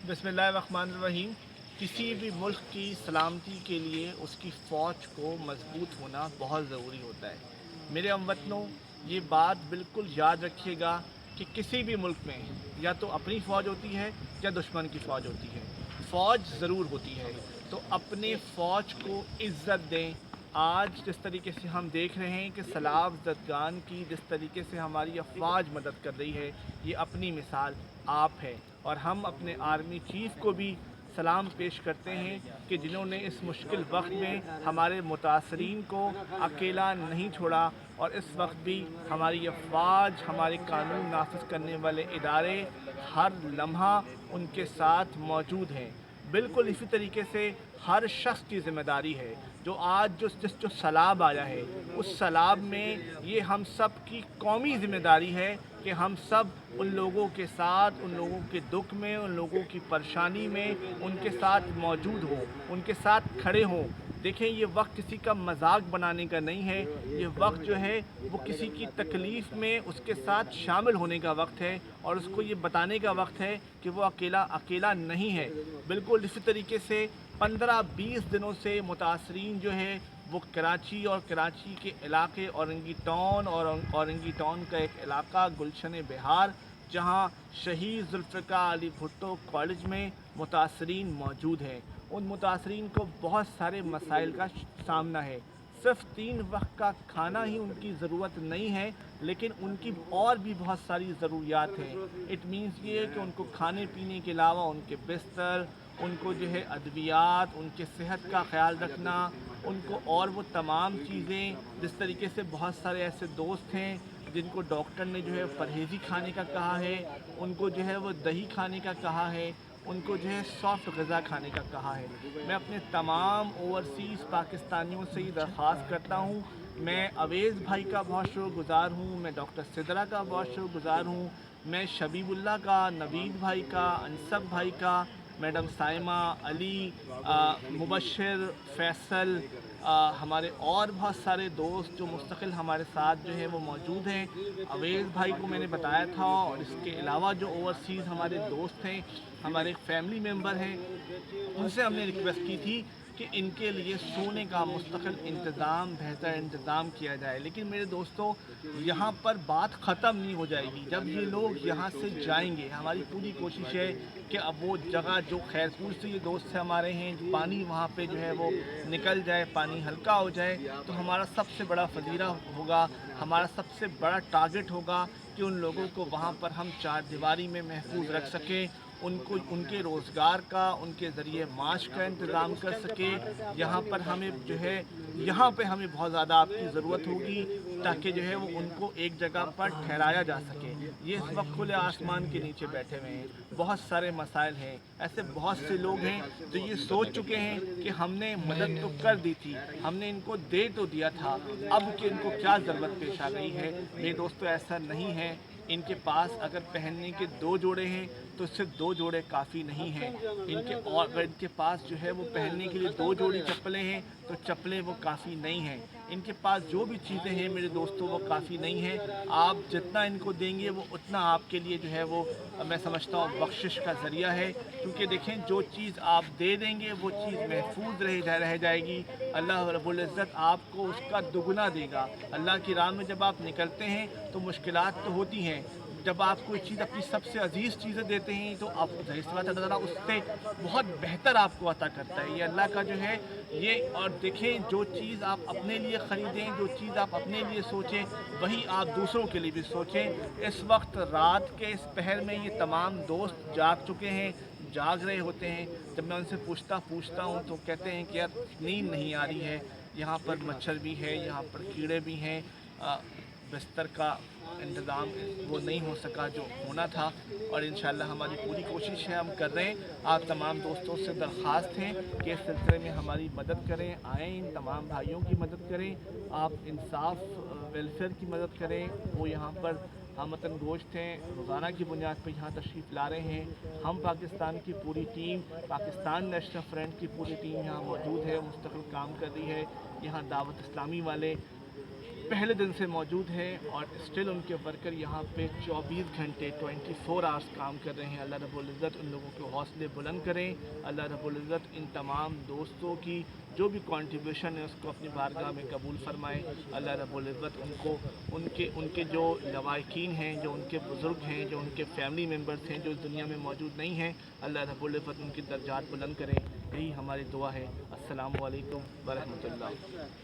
बिस्मिल्लाहिर्रहमानिर्रहीम। किसी भी मुल्क की सलामती के लिए उसकी फ़ौज को मजबूत होना बहुत ज़रूरी होता है। मेरे हमवतनों, ये बात बिल्कुल याद रखिएगा कि किसी भी मुल्क में या तो अपनी फ़ौज होती है या दुश्मन की फ़ौज होती है। फ़ौज ज़रूर होती है, तो अपने फ़ौज को इज़्ज़त दें। आज जिस तरीके से हम देख रहे हैं कि सलाब ज़दगान की जिस तरीके से हमारी अफवाज मदद कर रही है, ये अपनी मिसाल आप है। और हम अपने आर्मी चीफ़ को भी सलाम पेश करते हैं कि जिन्होंने इस मुश्किल वक्त में हमारे मुतासरीन को अकेला नहीं छोड़ा, और इस वक्त भी हमारी अफवाज, हमारे कानून नाफिज करने वाले इदारे हर लम्हा उनके साथ मौजूद हैं। बिल्कुल इसी तरीके से हर शख्स की ज़िम्मेदारी है जो आज जो सैलाब आया है, उस सैलाब में ये हम सब की कौमी ज़िम्मेदारी है कि हम सब उन लोगों के साथ, उन लोगों के दुख में, उन लोगों की परेशानी में उनके साथ मौजूद हों, उनके साथ खड़े हों। देखें, ये वक्त किसी का मजाक बनाने का नहीं है, ये वक्त जो है वो किसी की तकलीफ़ में उसके साथ शामिल होने का वक्त है, और उसको ये बताने का वक्त है कि वो अकेला अकेला नहीं है। बिल्कुल इसी तरीके से 15-20 दिनों से मुतासरीन जो है वो कराची और कराची के इलाके औरंगी टाउन और औरंगी टाउन का एक इलाका गुलशन बिहार, जहाँ शहीद जुल्फ़िकार अली भुट्टो कॉलेज में मुतासरीन मौजूद हैं। उन मुतासरीन को बहुत सारे मसाइल का सामना है। सिर्फ 3 वक्त का खाना ही उनकी ज़रूरत नहीं है, लेकिन उनकी और भी बहुत सारी ज़रूरियात हैं। इट मीन्स ये है कि उनको खाने पीने के अलावा उनके बिस्तर, उनको जो है अद्वियात, उनके सेहत का ख्याल रखना, उनको और वो तमाम चीज़ें, जिस तरीके से बहुत सारे ऐसे दोस्त हैं जिनको डॉक्टर ने जो है परहेज़ी खाने का कहा है, उनको जो है वो दही खाने का कहा है, उनको जो है सॉफ्ट ग़िज़ा खाने का कहा है। मैं अपने तमाम ओवरसीज़ पाकिस्तानियों से ये दरख्वास्त करता हूँ। मैं अवेज़ भाई का बहुत शुक्रगुज़ार हूँ, मैं डॉक्टर सिदरा का बहुत शुक्रगुज़ार हूँ, मैं शबीबुल्लाह का, नवीद भाई का, अनसब भाई का, मैडम साइमा, अली, मुबश्शिर, फैसल, हमारे और बहुत सारे दोस्त जो मुस्तकिल हमारे साथ जो है वो मौजूद हैं। अवेज़ भाई को मैंने बताया था, और इसके अलावा जो ओवरसीज़ हमारे दोस्त हैं, हमारे फैमिली मेम्बर हैं, उनसे हमने रिक्वेस्ट की थी कि इनके लिए सोने का मुस्तकिल इंतज़ाम, बेहतर इंतज़ाम किया जाए। लेकिन मेरे दोस्तों, यहाँ पर बात ख़त्म नहीं हो जाएगी। जब ये लोग यहाँ से जाएंगे, हमारी पूरी कोशिश है कि अब वो जगह जो खैरपुर से ये दोस्त हमारे हैं, जो पानी वहाँ पे जो है वो निकल जाए, पानी हल्का हो जाए, तो हमारा सबसे बड़ा फजीरा होगा, हमारा सबसे बड़ा टारगेट होगा कि उन लोगों को वहाँ पर हम चार दीवारी में महफूज रख सकें, उनको उनके रोज़गार का, उनके ज़रिए माश का इंतज़ाम कर सके। यहाँ पर हमें जो है, यहाँ पे हमें बहुत ज़्यादा आपकी ज़रूरत होगी, ताकि जो है वो उनको एक जगह पर ठहराया जा सके। ये इस वक्त खुले आसमान के नीचे बैठे हुए हैं, बहुत सारे मसाइल हैं, ऐसे बहुत से लोग हैं जो ये सोच चुके हैं कि हमने मदद तो कर दी थी, हमने इनको दे तो दिया था, अब कि इनको क्या ज़रूरत पेश आ गई है। मेरे दोस्तों, ऐसा नहीं है। इनके पास अगर पहनने के 2 जोड़े हैं तो सिर्फ 2 जोड़े काफ़ी नहीं हैं। इनके और अगर इनके पास जो है वो पहनने के लिए 2 जोड़ी चप्पलें हैं तो चप्पलें वो काफ़ी नहीं हैं। इनके पास जो भी चीज़ें हैं मेरे दोस्तों, वो काफ़ी नहीं हैं। आप जितना इनको देंगे वो उतना आपके लिए जो है वो, मैं समझता हूँ, बख्शिश का ज़रिया है। क्योंकि देखें, जो चीज़ आप दे देंगे वो चीज़ महफूज रह जाएगी। अल्लाह रब्बुल इज़्ज़त आपको उसका दुगना देगा। अल्लाह की राह में जब आप निकलते हैं तो मुश्किलात तो होती हैं। जब आप कोई चीज़, अपनी सबसे अजीज़ चीज़ें देते हैं, तो आप ज़ाहिर सी बात है, अल्लाह ताला उससे बहुत बेहतर आपको अता करता है। ये अल्लाह का जो है ये। और देखें, जो चीज़ आप अपने लिए ख़रीदें, जो चीज़ आप अपने लिए सोचें, वही आप दूसरों के लिए भी सोचें। इस वक्त रात के इस पहर में ये तमाम दोस्त जाग चुके हैं, जाग रहे होते हैं। जब मैं उनसे पूछता हूँ तो कहते हैं कि यार नींद नहीं आ रही है, यहाँ पर मच्छर भी है, यहाँ पर कीड़े भी हैं, बिस्तर का इंतज़ाम वो नहीं हो सका जो होना था। और इंशाल्लाह हमारी पूरी कोशिश है, हम कर रहे हैं। आप तमाम दोस्तों से दरख्वास्त है कि इस सिलसिले में हमारी मदद करें, आएँ, इन तमाम भाइयों की मदद करें, आप इंसाफ वेलफेयर की मदद करें। वो यहाँ पर हमवतन गोश्त हैं, रोज़ाना की बुनियाद पर यहाँ तशरीफ़ ला रहे हैं। हम पाकिस्तान की पूरी टीम, पाकिस्तान नेशनल फ्रंट की पूरी टीम यहाँ मौजूद है, मुस्तकिल काम कर रही है। यहाँ दावत इस्लामी वाले पहले दिन से मौजूद हैं और स्टिल उनके वर्कर यहाँ पे 24 घंटे 24 आवर्स काम कर रहे हैं। अल्लाह रब्बुल इज़्ज़त उन लोगों के हौसले बुलंद करें। अल्लाह रब्बुल इज़्ज़त इन तमाम दोस्तों की जो भी कंट्रीब्यूशन है उसको अपनी बारगाह में कबूल फरमाए। अल्लाह रब्बुल इज़्ज़त उनको उनके जो लवाकिन हैं, जो उनके बुज़ुर्ग हैं, जो उनके फैमिली मेम्बर्स हैं जो इस दुनिया में मौजूद नहीं हैं, अल्लाह रब्बुल इज़्ज़त उनके दर्जात बुलंद करें। यही हमारी दुआ है। अस्सलामु अलैकुम व रहमतुल्लाह।